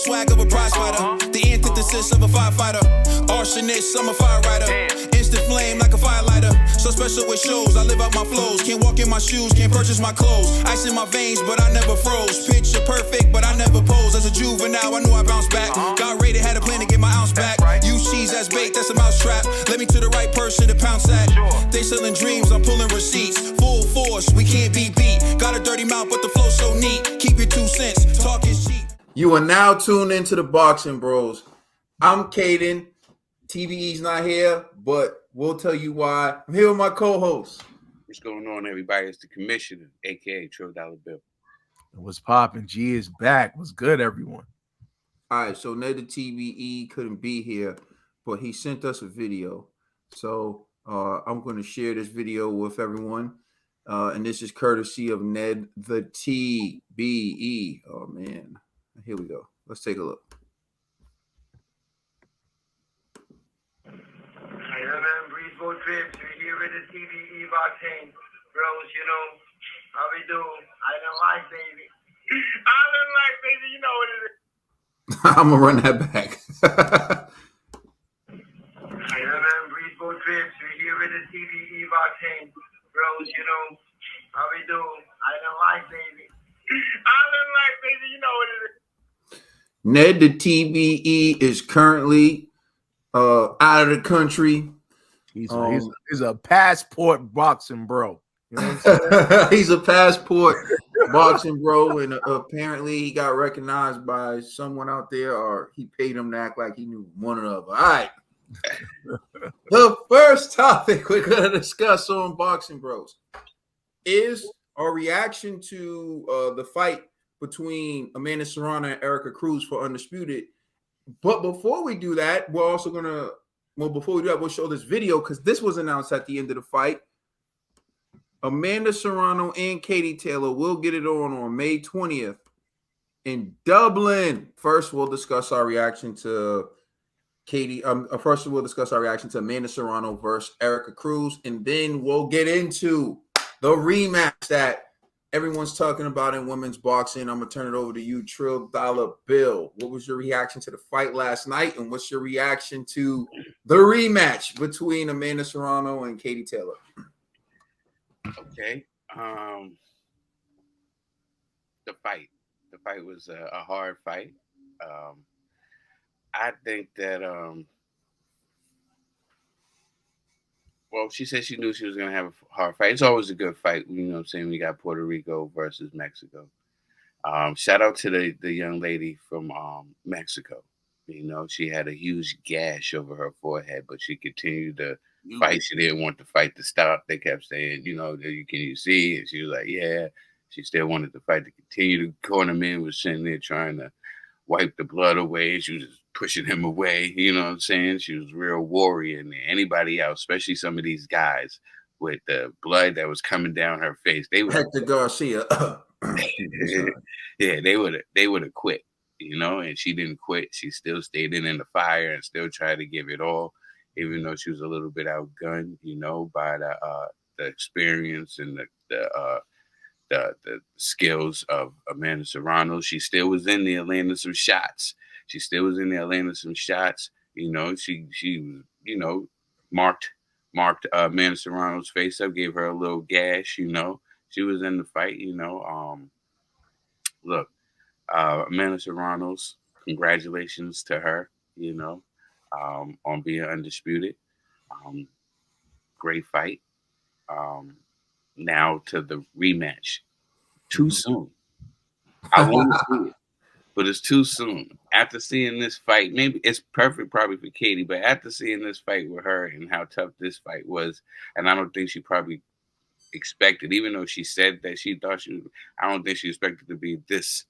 swag of a prize fighter. The antithesis of a firefighter. Arsonist, I'm a fire rider. Instant flame like a firelighter. So special with shows, I live out my flows. Can't walk in my shoes, can't purchase my clothes. Ice in my veins, but I never froze. Picture perfect, but I never pose. As a juvenile, I knew I bounced back. Got rated, had a plan to get my ounce back. Use cheese as bait, that's a mousetrap. Let me to the right person to pounce at. They selling dreams, I'm pulling receipts. Full force, we can't be beat. Got a dirty mouth, but the flow so neat. Keep your 2 cents, talk is cheap. You are now tuned into the Boxing Bros. I'm Caden. TVE's not here, but we'll tell you why. I'm here with my co-host. What's going on, everybody? It's the commissioner, aka $12 bill. What's poppin'? G is back. What's good, everyone? All right, so Ned the TVE couldn't be here, but he sent us a video. So I'm going to share this video with everyone. And this is courtesy of Ned the TBE. Oh, man. Here we go. Let's take a look. Breezeboat trips, you're here with the TVE boxing. Bros, you know how we do. Island life, baby. Island life, baby, you know what it is. I'm going to run that back. Breezeboat trips, you're here with the TVE boxing. Bros, you know how we do. Island life, baby. Island life, baby, you know what it is. Ned the TBE is currently out of the country. He's a passport boxing bro. You know what I'm saying? He's a passport boxing bro, and apparently he got recognized by someone out there, or he paid him to act like he knew one or the other. All right. The first topic we're going to discuss on Boxing Bros is our reaction to the fight between Amanda Serrano and Erica Cruz for Undisputed. But before we do that, we're also going to, we'll show this video because this was announced at the end of the fight. Amanda Serrano and Katie Taylor will get it on May 20th in Dublin. First, we'll discuss our reaction to we'll discuss our reaction to Amanda Serrano versus Erica Cruz, and then we'll get into the rematch that everyone's talking about in women's boxing. I'm gonna turn it over to you, $12 bill. What was your reaction to the fight last night, and what's your reaction to the rematch between Amanda Serrano and Katie Taylor? Okay. The fight was a hard fight. I think that well, she said she knew she was going to have a hard fight. It's always a good fight, you know what I'm saying? We got Puerto Rico versus Mexico. Shout out to the young lady from Mexico. You know, she had a huge gash over her forehead, but she continued to fight. She didn't want the fight to stop. They kept saying, you know, can you see? And she was like, yeah. She still wanted the fight to continue. The cornerman was sitting there trying to wipe the blood away. She was just pushing him away. You know what I'm saying? She was a real warrior. And anybody else, especially some of these guys with the blood that was coming down her face, they would Hector Garcia. yeah, they would have quit, you know, and she didn't quit. She still stayed in the fire and still tried to give it all, even though she was a little bit outgunned, you know, by the experience and the skills of Amanda Serrano. She still was in there landing some shots. You know, she you know, marked Amanda Serrano's face up, gave her a little gash, you know. She was in the fight, you know. Look, Amanda Serrano's, congratulations to her, you know, on being undisputed. Great fight. Now to the rematch. Too soon. I want to see it, but it's too soon. After seeing this fight, maybe it's perfect probably for Katie, but after seeing this fight with her and how tough this fight was, and I don't think she probably expected, even though she said that she thought I don't think she expected to be this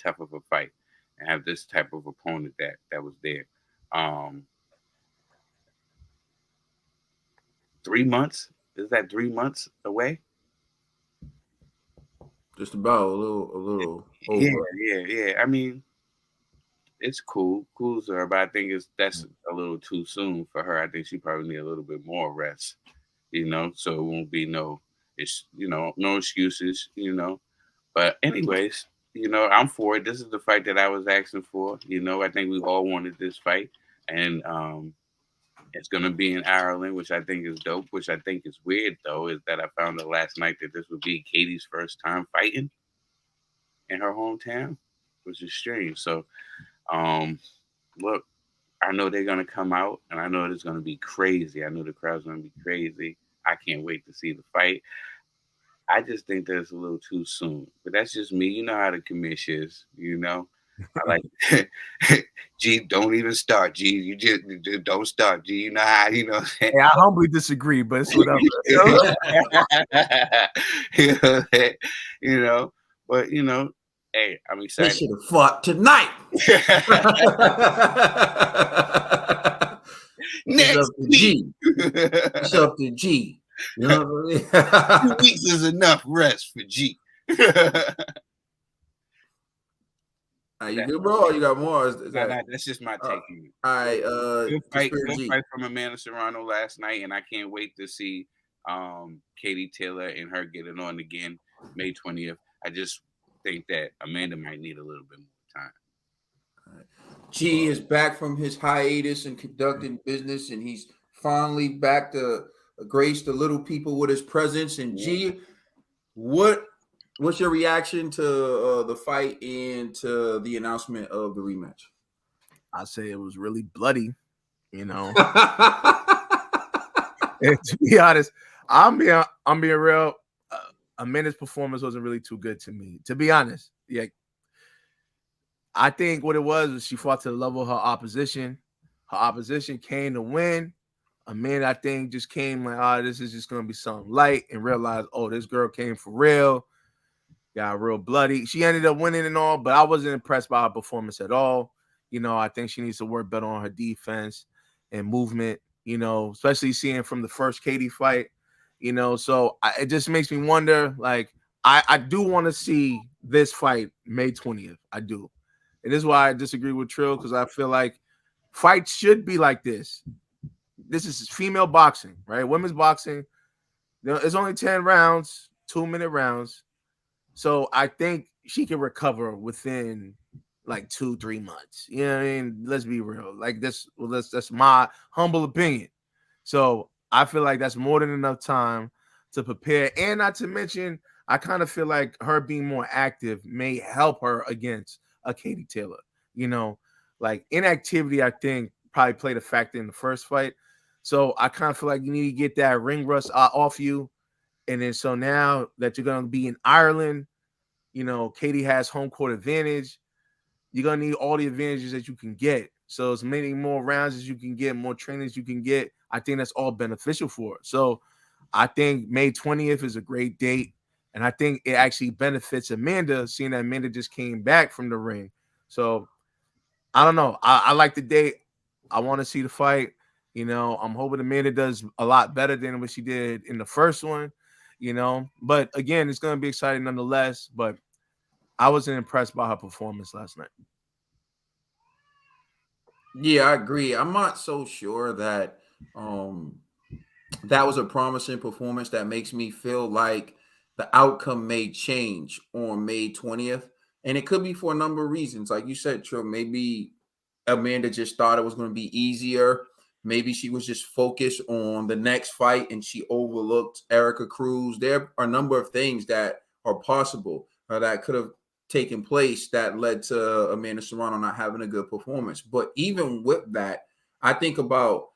tough of a fight and have this type of opponent that was there. 3 months? Is that 3 months away? Just about a little over. Yeah. I mean, it's cool to her, but I think that's a little too soon for her. I think she probably need a little bit more rest, you know, so it won't be no excuses, you know. But anyways, I'm for it. This is the fight that I was asking for. I think we all wanted this fight, and it's gonna be in Ireland, which I think is dope. Which I think is weird though, is that I found out last night that this would be Katie's first time fighting in her hometown, which is strange. So, look, I know they're gonna come out, and I know it's gonna be crazy. I know the crowd's gonna be crazy. I can't wait to see the fight. I just think that it's a little too soon, but that's just me. You know how the commission is. I like G. Don't even start, G. You just don't start, G. You know how What I'm saying? Hey, I humbly disagree, but it's whatever. But hey, I'm They excited. should have fought tonight. Next It's up to G. It's up to G. You know what I mean? 2 weeks is enough rest for G. You good, bro? Or you got more? That's just my take. All right. Good fight from Amanda Serrano last night, and I can't wait to see Katie Taylor and her get it on again May 20th. I just think that Amanda might need a little bit more time. G is back from his hiatus and conducting business, and he's finally back to grace the little people with his presence. And G, what's your reaction to the fight and to the announcement of the rematch? I say it was really bloody, And to be honest, I'm being real. Amanda's performance wasn't really too good to me, to be honest. Yeah, I think what it was she fought to the level of her opposition. Her opposition came to win. Amanda, I think, just came like, this is just going to be something light, and realized, this girl came for real. Got real bloody. She ended up winning and all, but I wasn't impressed by her performance at all. I think she needs to work better on her defense and movement, especially seeing from the first Katie fight, So it just makes me wonder, like, I do want to see this fight May 20th. I do. And this is why I disagree with Trill, because I feel like fights should be like this. This is female boxing, right? Women's boxing. It's only 10 rounds, 2-minute rounds. So I think she can recover within like 2-3 months. You know what I mean? Let's be real. Like this, that's my humble opinion. So I feel like that's more than enough time to prepare. And not to mention, I kind of feel like her being more active may help her against a Katie Taylor. Like inactivity, I think, probably played a factor in the first fight. So I kind of feel like you need to get that ring rust off you. And then so now that you're going to be in Ireland, Katie has home court advantage. You're going to need all the advantages that you can get. So as many more rounds as you can get, more trainings you can get, I think that's all beneficial for her. So I think May 20th is a great date. And I think it actually benefits Amanda, seeing that Amanda just came back from the ring. So I don't know. I like the date. I want to see the fight. I'm hoping Amanda does a lot better than what she did in the first one, But again, it's going to be exciting nonetheless. But I wasn't impressed by her performance last night. Yeah, I agree. I'm not so sure that that was a promising performance that makes me feel like the outcome may change on May 20th. And it could be for a number of reasons. Like you said, Trill, maybe Amanda just thought it was going to be easier. Maybe she was just focused on the next fight and she overlooked Erica Cruz. There are a number of things that are possible that could have taken place that led to Amanda Serrano not having a good performance. But even with that, I think about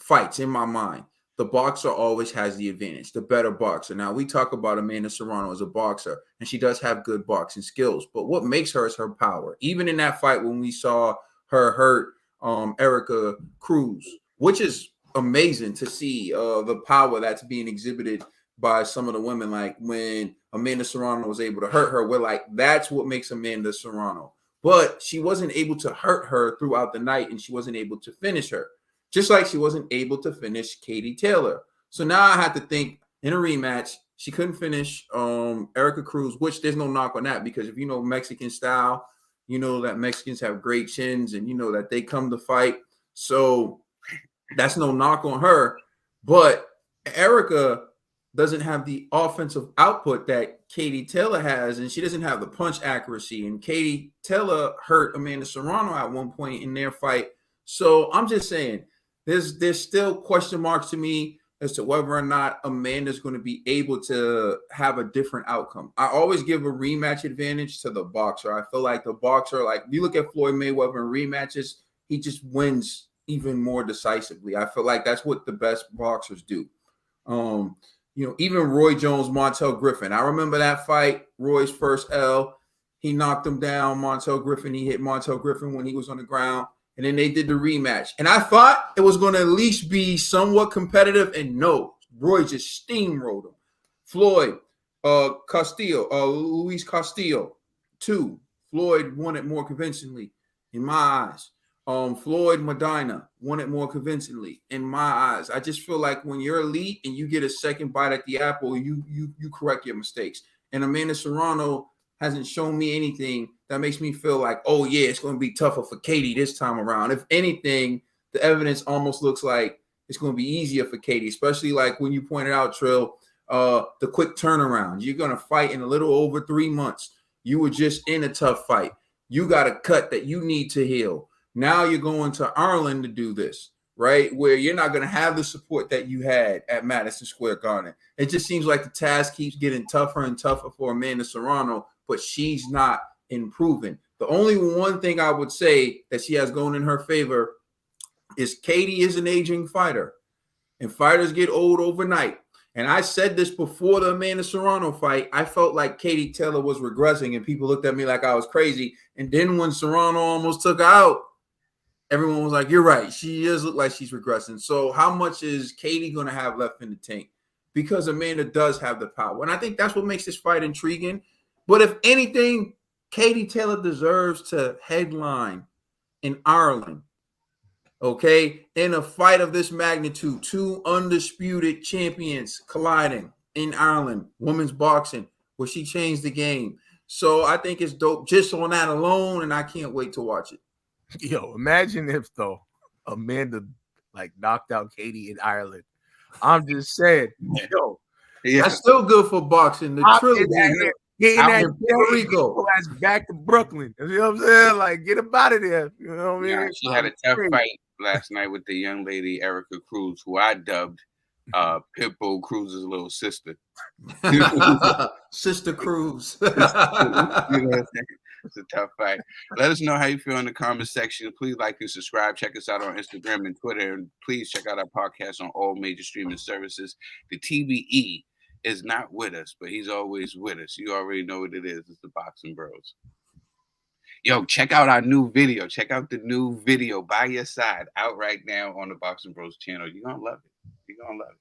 fights in my mind. The boxer always has the advantage, the better boxer. Now, we talk about Amanda Serrano as a boxer, and she does have good boxing skills. But what makes her is her power. Even in that fight when we saw her hurt Erica Cruz, which is amazing to see the power that's being exhibited by some of the women. Like when Amanda Serrano was able to hurt her, we're like, that's what makes Amanda Serrano. But she wasn't able to hurt her throughout the night, and she wasn't able to finish her. Just like she wasn't able to finish Katie Taylor. So now I had to think in a rematch, she couldn't finish Erica Cruz, which there's no knock on that, because if you know Mexican style, you know that Mexicans have great chins and you know that they come to fight. So that's no knock on her. But Erica doesn't have the offensive output that Katie Taylor has, and she doesn't have the punch accuracy. And Katie Taylor hurt Amanda Serrano at one point in their fight. So I'm just saying, there's still question marks to me as to whether or not Amanda's going to be able to have a different outcome. I always give a rematch advantage to the boxer. I feel like the boxer, like you look at Floyd Mayweather in rematches, he just wins even more decisively. I feel like that's what the best boxers do. Even Roy Jones, Montel Griffin. I remember that fight, Roy's first L. He knocked him down, Montel Griffin. He hit Montel Griffin when he was on the ground. And then they did the rematch. And I thought it was going to at least be somewhat competitive. And no, Roy just steamrolled him. Floyd, Luis Castillo, 2. Floyd won it more convincingly in my eyes. Floyd Medina won it more convincingly in my eyes. I just feel like when you're elite and you get a second bite at the apple, you correct your mistakes. And Amanda Serrano hasn't shown me anything that makes me feel like, oh yeah, it's going to be tougher for Katie this time around. If anything, the evidence almost looks like it's going to be easier for Katie, especially like when you pointed out, Trill, the quick turnaround. You're going to fight in a little over 3 months. You were just in a tough fight. You got a cut that you need to heal. Now you're going to Ireland to do this, right? Where you're not going to have the support that you had at Madison Square Garden. It just seems like the task keeps getting tougher and tougher for Amanda Serrano, but she's not improving. The only one thing I would say that she has going in her favor is Katie is an aging fighter, and fighters get old overnight. And I said this before the Amanda Serrano fight. I felt like Katie Taylor was regressing, and people looked at me like I was crazy. And then when Serrano almost took her out, everyone was like, you're right. She does look like she's regressing. So how much is Katie going to have left in the tank? Because Amanda does have the power. And I think that's what makes this fight intriguing. But if anything, Katie Taylor deserves to headline in Ireland, okay? In a fight of this magnitude, 2 undisputed champions colliding in Ireland, women's boxing, where she changed the game. So I think it's dope just on that alone, and I can't wait to watch it. Yo, imagine if though Amanda like knocked out Katie in Ireland. I'm just saying, yo, that's still good for boxing. The trilogy getting out that in Puerto Rico. That's back to Brooklyn. You know what I'm saying? Like, get him out of there. You know what I mean? She had a tough fight last night with the young lady Erica Cruz, who I dubbed Pitbull Cruz's little sister. Sister Cruz. It's a tough fight. Let us know how you feel in the comment section. Please like and subscribe. Check us out on Instagram and Twitter. And please check out our podcast on all major streaming services. The TBE is not with us, but he's always with us. You already know what it is. It's the Boxing Bros. Yo, check out our new video. Check out the new video By Your Side out right now on the Boxing Bros channel. You're going to love it. You're going to love it.